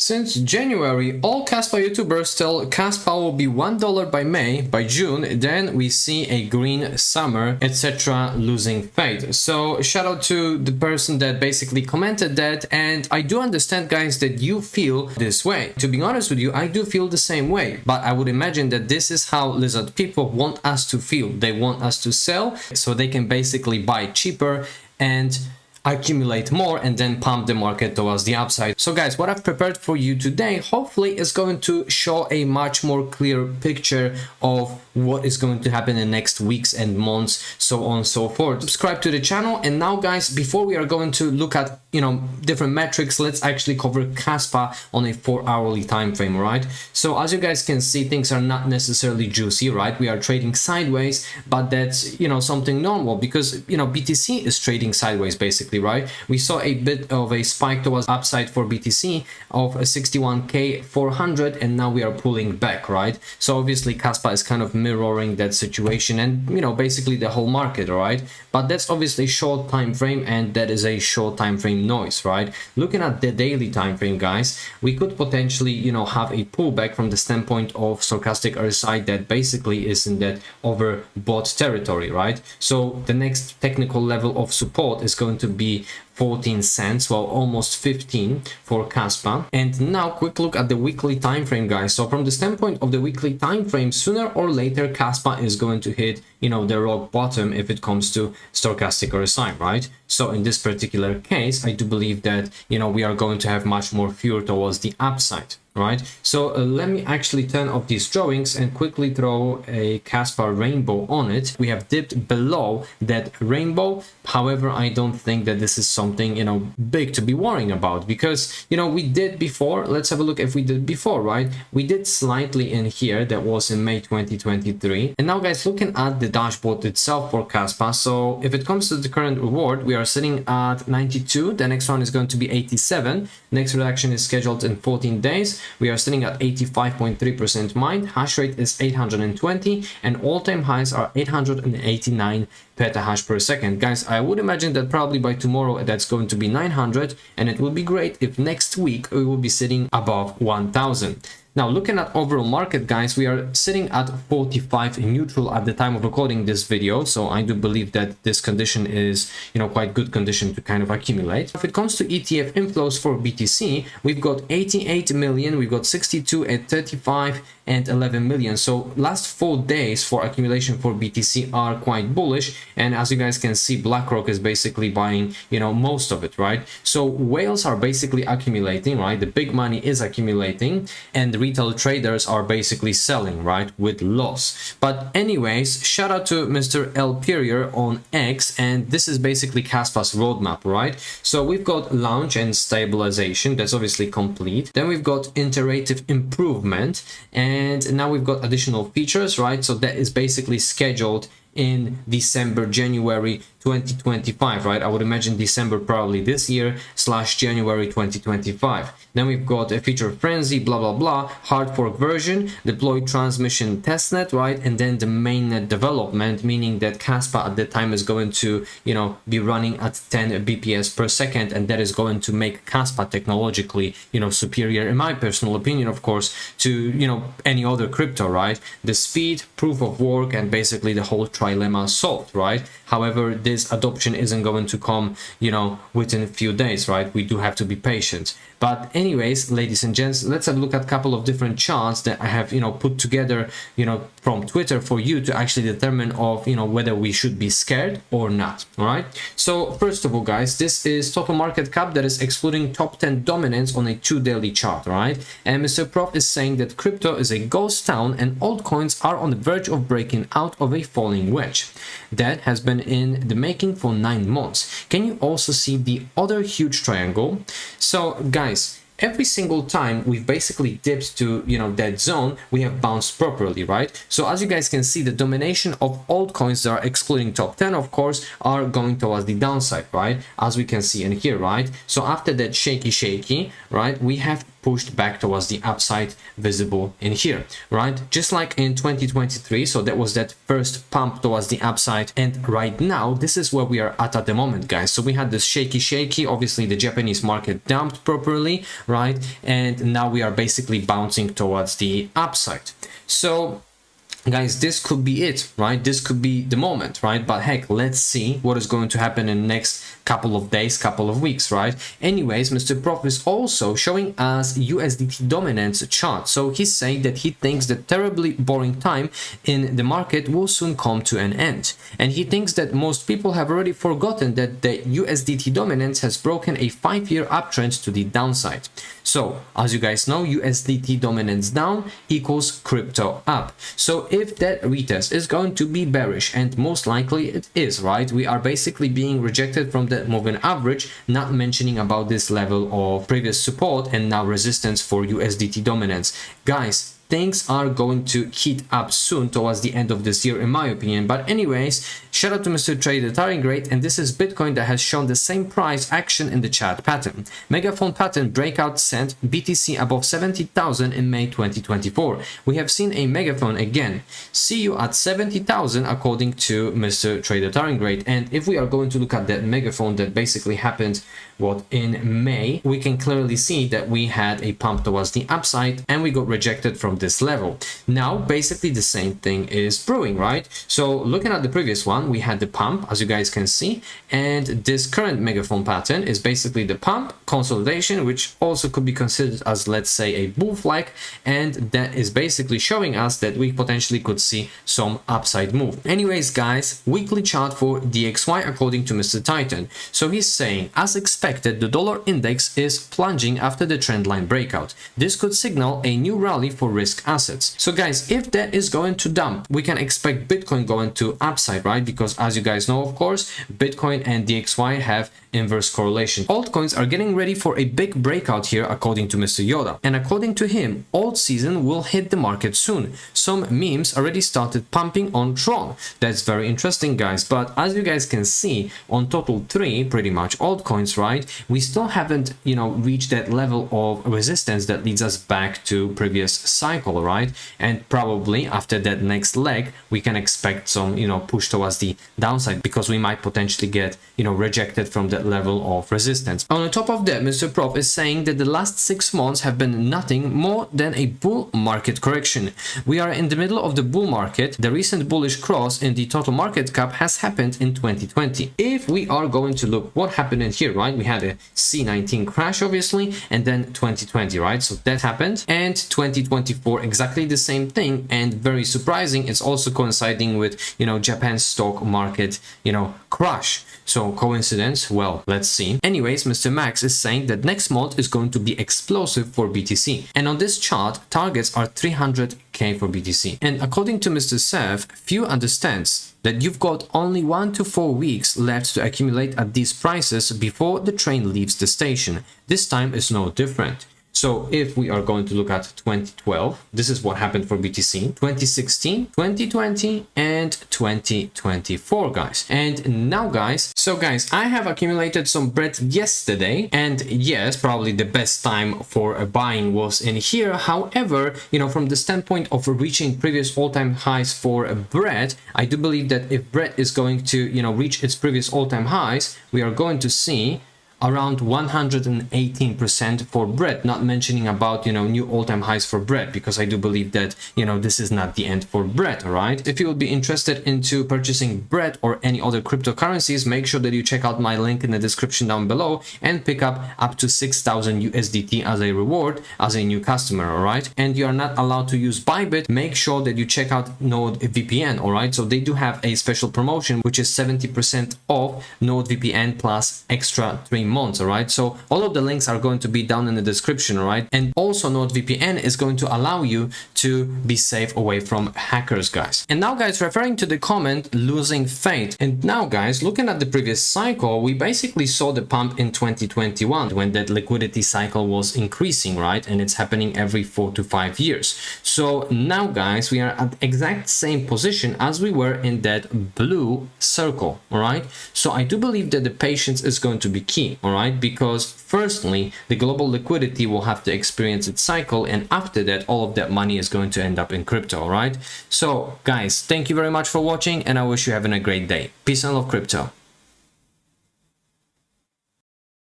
Since January, all Kaspa YouTubers tell Kaspa will be $1 by May, by June, then we see a green summer, etc. losing faith. So shout out to the person that basically commented that, and I do understand, guys, that you feel this way. To be honest with you, I do feel the same way, but I would imagine that this is how lizard people want us to feel. They want us to sell so they can basically buy cheaper and accumulate more and then pump the market towards the upside. So guys, what I've prepared for you today hopefully is going to show a much more clear picture of what is going to happen in the next weeks and months, so on and so forth. Subscribe to the channel. And now guys, before we are going to look at different metrics, let's actually cover Kaspa on a 4-hourly time frame, right? So as you guys can see, things are not necessarily juicy, right? We are trading sideways, but that's something normal because BTC is trading sideways basically, right? We saw a bit of a spike towards upside for BTC of a 61k 400, and now we are pulling back, right? So obviously Kaspa is kind of mirroring that situation and basically the whole market, right? But that's obviously short time frame, and that is a short time frame noise, right? Looking at the daily time frame, guys, we could potentially have a pullback from the standpoint of stochastic RSI that basically is in that overbought territory, right? So the next technical level of support is going to be 14 cents, well, almost 15 for Kaspa. And now quick look at the weekly time frame, guys. So from the standpoint of the weekly time frame, sooner or later Kaspa is going to hit the rock bottom if it comes to stochastic RSI, right? So in this particular case, I do believe that we are going to have much more fuel towards the upside, right? So let me actually turn off these drawings and quickly throw a Kaspa rainbow on it. We have dipped below that rainbow. However, I don't think that this is something big to be worrying about, because we did before. Let's have a look if we did before, right? We did slightly in here. That was in May 2023. And now guys, looking at the dashboard itself for Kaspa, so if it comes to the current reward, we are sitting at 92. The next one is going to be 87. Next reduction is scheduled in 14 days. We are sitting at 85.3% mined. Hash rate is 820, and all-time highs are 889 petahash per second. Guys, I would imagine that probably by tomorrow that's going to be 900, and it will be great if next week we will be sitting above 1000. Now, looking at overall market, guys, we are sitting at 45 neutral at the time of recording this video. So I do believe that this condition is, quite good condition to kind of accumulate. If it comes to ETF inflows for BTC, we've got 88 million, we've got 62 at 35 and 11 million. So last 4 days for accumulation for BTC are quite bullish. And as you guys can see, BlackRock is basically buying, most of it, right? So whales are basically accumulating, right? The big money is accumulating, and retail traders are basically selling, right, with loss. But anyways, shout out to Mr. L. Perrier on X, and this is basically Kaspa's roadmap, right? So we've got launch and stabilization, that's obviously complete. Then we've got iterative improvement, and now we've got additional features, right? So that is basically scheduled in December, January 2025, right? I would imagine December probably this year / January 2025. Then we've got a feature frenzy, blah blah blah, hard fork version, deployed transmission testnet, right? And then the mainnet development, meaning that Kaspa at the time is going to be running at 10 bps per second, and that is going to make Kaspa technologically superior, in my personal opinion, of course, to any other crypto, right? The speed, proof of work, and basically the whole trilemma solved, right? However, this adoption isn't going to come within a few days, right? We do have to be patient. But anyways, ladies and gents, let's have a look at a couple of different charts that I have put together from Twitter for you to actually determine of whether we should be scared or not. All right, so first of all, guys, this is total market cap that is excluding top 10 dominance on a 2 daily chart, right? And Mr. Prof is saying that crypto is a ghost town and altcoins are on the verge of breaking out of a falling wedge that has been in the making for 9 months. Can you also see the other huge triangle? So guys, every single time we've basically dipped to that zone, we have bounced properly, right? So as you guys can see, the domination of altcoins that are excluding top 10, of course, are going towards the downside, right? As we can see in here, right? So after that shaky, right, we have pushed back towards the upside visible in here, right? Just like in 2023, so that was that first pump towards the upside, and right now this is where we are at the moment, guys. So we had this shaky, obviously the Japanese market dumped properly, right? And now we are basically bouncing towards the upside. So guys, this could be it, right? This could be the moment, right? But heck, let's see what is going to happen in the next couple of days, couple of weeks, right? Anyways, Mr. Prof is also showing us USDT dominance chart. So he's saying that he thinks that terribly boring time in the market will soon come to an end. And he thinks that most people have already forgotten that the USDT dominance has broken a 5-year uptrend to the downside. So as you guys know, USDT dominance down equals crypto up. So if that retest is going to be bearish, and most likely it is, right? We are basically being rejected from that moving average, not mentioning about this level of previous support and now resistance for USDT dominance. Guys, things are going to heat up soon towards the end of this year, in my opinion. But anyways, shout out to Mr. Trader Taring Great, and this is Bitcoin that has shown the same price action in the chart pattern. Megaphone pattern breakout sent BTC above 70,000 in May 2024. We have seen a megaphone again. See you at 70,000 according to Mr. Trader Taring Great. And if we are going to look at that megaphone that basically happened in May, we can clearly see that we had a pump towards the upside and we got rejected from this level. Now basically the same thing is brewing, right? So looking at the previous one, we had the pump, as you guys can see, and this current megaphone pattern is basically the pump consolidation, which also could be considered as, let's say, a bull flag, and that is basically showing us that we potentially could see some upside move. Anyways, guys, weekly chart for DXY according to Mr. Titan. So he's saying, as expected, the dollar index is plunging after the trendline breakout. This could signal a new rally for risk assets. So guys, if that is going to dump, we can expect Bitcoin going to upside, right? Because as you guys know, of course, Bitcoin and DXY have inverse correlation. Altcoins are getting ready for a big breakout here according to Mr. Yoda. And according to him, alt season will hit the market soon. Some memes already started pumping on Tron. That's very interesting, guys. But as you guys can see, on total 3, pretty much altcoins, right? We still haven't, reached that level of resistance that leads us back to previous cycle, right? And probably after that next leg, we can expect some, push towards the downside, because we might potentially get, rejected from that level of resistance. On top of that, Mr. Prof is saying that the last 6 months have been nothing more than a bull market correction. We are in the middle of the bull market. The recent bullish cross in the total market cap has happened in 2020. If we are going to look what happened in here, right? We had a C19 crash, obviously, and then 2020, right? So that happened, and 2024 exactly the same thing. And very surprising, it's also coinciding with Japan's stock market crash. So coincidence? Well, let's see. Anyways, Mr. Max is saying that next month is going to be explosive for BTC. And on this chart, targets are 300k for BTC. And according to Mr. Sev, few understands that you've got only 1 to 4 weeks left to accumulate at these prices before the train leaves the station. This time is no different. So if we are going to look at 2012, this is what happened for BTC, 2016, 2020, and 2024, guys. And now, guys, so guys, I have accumulated some bread yesterday, and yes, probably the best time for buying was in here. However, from the standpoint of reaching previous all-time highs for bread, I do believe that if bread is going to, reach its previous all-time highs, we are going to see around 118% for bread, not mentioning about new all-time highs for bread, because I do believe that this is not the end for bread. All right, if you would be interested into purchasing bread or any other cryptocurrencies, make sure that you check out my link in the description down below and pick up to 6,000 USDT as a reward as a new customer. All right, and you are not allowed to use Bybit. Make sure that you check out NordVPN. All right, so they do have a special promotion which is 70% off NordVPN plus extra 3 months. All right, so all of the links are going to be down in the description. All right, and also NordVPN is going to allow you to be safe away from hackers, guys. And now, guys, referring to the comment losing faith, and now, guys, looking at the previous cycle, we basically saw the pump in 2021 when that liquidity cycle was increasing, right? And it's happening every 4 to 5 years. So now, guys, we are at exact same position as we were in that blue circle, all right? So I do believe that the patience is going to be key, all right? Because firstly, the global liquidity will have to experience its cycle, and after that, all of that money is going to end up in crypto, all right? So guys, thank you very much for watching, and I wish you having a great day. Peace and love, crypto.